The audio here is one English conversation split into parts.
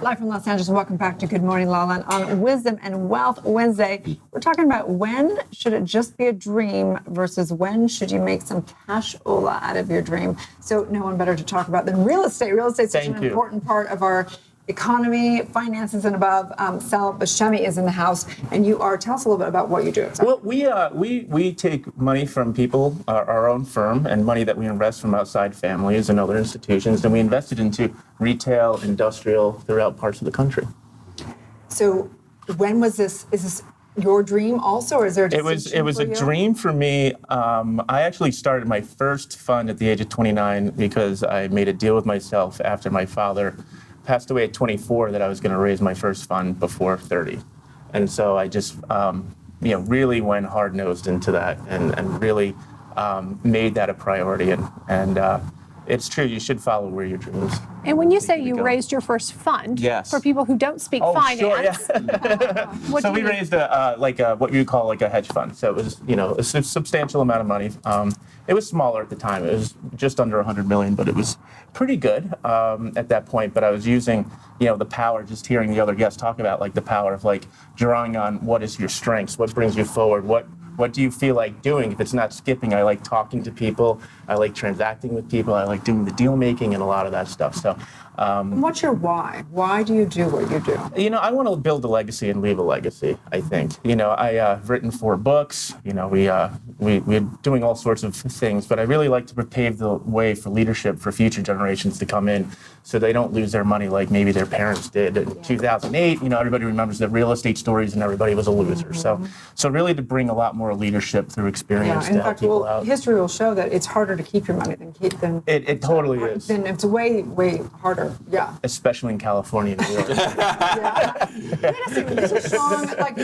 live from Los Angeles. Welcome back to Good Morning LaLa. On Wisdom and Wealth Wednesday, we're talking about when should it just be a dream versus when should you make some cash-ola out of your dream. So no one better to talk about than real estate. Real estate is such an important part of our economy, finances, and above. Sal Buscemi is in the house, and tell us a little bit about what you do. Exactly. Well, we take money from people, our own firm, and money that we invest from outside families and other institutions, and we invest it into retail, industrial, throughout parts of the country. So when was this? Is this your dream also, or is there a decision It was a dream for me. I actually started my first fund at the age of 29 because I made a deal with myself after my father passed away at 24 that I was going to raise my first fund before 30. And so I just, really went hard-nosed into that and really made that a priority. And it's true, you should follow where your dreams. And when you say you raised your first fund, yes. For people who don't speak finance, sure, yeah. So we raised what you call like a hedge fund. So it was, a substantial amount of money. It was smaller at the time. It was just under 100 million, but it was pretty good at that point. But I was using, the power, just hearing the other guests talk about like the power of like drawing on what is your strengths, what brings you forward, what do you feel like doing? If it's not skipping, I like talking to people. I like transacting with people. I like doing the deal making and a lot of that stuff. So, what's your why? Why do you do what you do? I want to build a legacy and leave a legacy. I think. I've written 4 books. We're doing all sorts of things, but I really like to pave the way for leadership for future generations to come in, so they don't lose their money like maybe their parents did in 2008. Everybody remembers the real estate stories, and everybody was a loser. Mm-hmm. So really to bring a lot more leadership through experience to help people out. History will show that it's harder to keep your money than keep them. It totally is. It's way, way harder. Yeah. Especially in California and New York. Yeah. Wait a second. This is strong. Like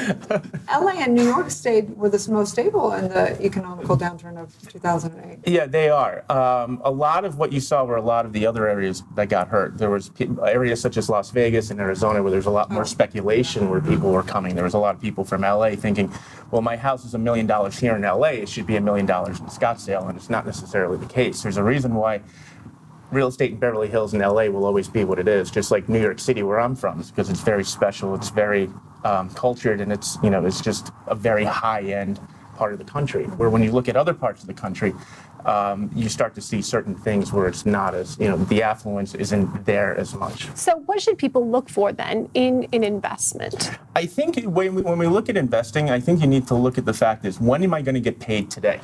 LA and New York State were the most stable in the economical downturn of 2008. Yeah, they are. A lot of what you saw were a lot of the other areas that got hurt. There was areas such as Las Vegas and Arizona where there's a lot more speculation where people were coming. There was a lot of people from LA thinking, well, my house is $1 million here in LA. It should be $1 million in Scottsdale, and it's not necessarily the case. There's a reason why real estate in Beverly Hills and LA will always be what it is, just like New York City, where I'm from, because it's very special, it's very cultured, and it's just a very high-end part of the country. Where when you look at other parts of the country, you start to see certain things where it's not as, the affluence isn't there as much. So what should people look for then in an investment? I think when we look at investing, I think you need to look at the fact is, when am I going to get paid today?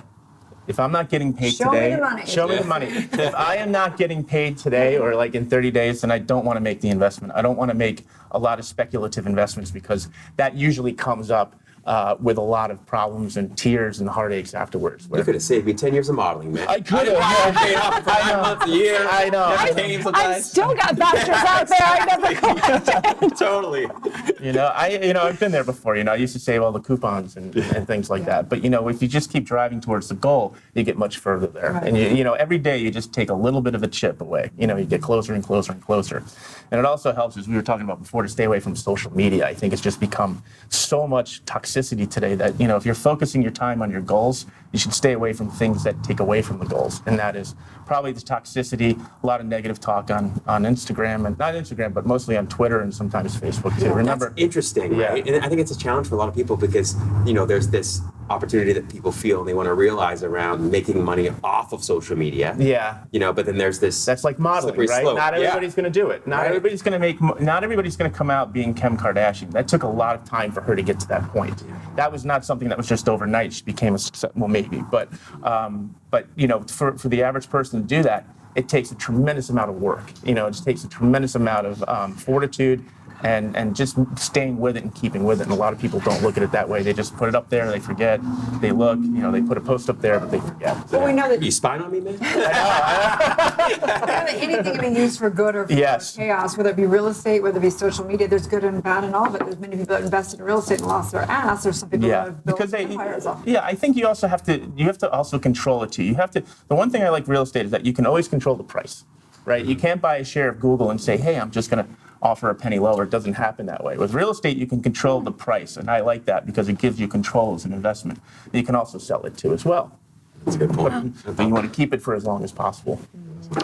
If I'm not getting paid today, show me the money. If I am not getting paid today or like in 30 days, then I don't want to make the investment. I don't want to make a lot of speculative investments because that usually comes up with a lot of problems and tears and heartaches afterwards. You could have saved me 10 years of modeling, man. I could have. Paid off for 9 months a year. I know. I still got bachelors out there. I never collected. Totally. I've been there before. I used to save all the coupons and things like that. But if you just keep driving towards the goal, you get much further there. Right. And every day you just take a little bit of a chip away. You get closer and closer and closer. And it also helps, as we were talking about before, to stay away from social media. I think it's just become so much toxicity today that, if you're focusing your time on your goals, you should stay away from things that take away from the goals. And that is probably the toxicity, a lot of negative talk on Instagram, and not Instagram, but mostly on Twitter and sometimes Facebook too. Remember, that's interesting, right? And I think it's a challenge for a lot of people because, there's this opportunity that people feel and they want to realize around making money off of social media. Yeah. But then there's this. That's like modeling, right? Slope. Not everybody's going to do it. Not everybody's going to come out being Kim Kardashian. That took a lot of time for her to get to that point. That was not something that was just overnight. She became a success. Well, maybe, but for the average person to do that, it takes a tremendous amount of work. It just takes a tremendous amount of fortitude and just staying with it and keeping with it. And a lot of people don't look at it that way. They just put it up there, they forget, they look, they put a post up there, but they forget. Well, we know that you spying on me, man? we know that anything can be used for good or for chaos, whether it be real estate, whether it be social media. There's good and bad in all of it. There's many people that invested in real estate and lost their ass. There's some people that have built empires off. Yeah, I think you have to also control it too. The one thing I like real estate is that you can always control the price, right? You can't buy a share of Google and say, hey, I'm just going to offer a penny lower. It doesn't happen that way. With real estate, you can control the price, and I like that because it gives you control as an investment. You can also sell it too as well. That's a good point. But you want to keep it for as long as possible.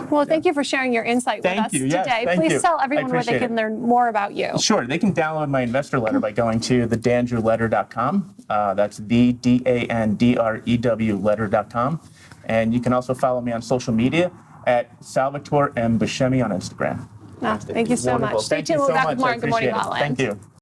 Well, thank you for sharing your insight with Thank us you. Yes, today. thank Please you. tell I everyone where they appreciate can it. learn more about you. Sure, they can download my investor letter by going to thedandrewletter.com. That's TheDandrew letter.com. And you can also follow me on social media at Salvatore M. Buscemi on Instagram. Thank you so Wonderful. much. Stay Thank you tuned. We'll so be back with much. more I on Good Morning appreciate it. La La Land. Thank you.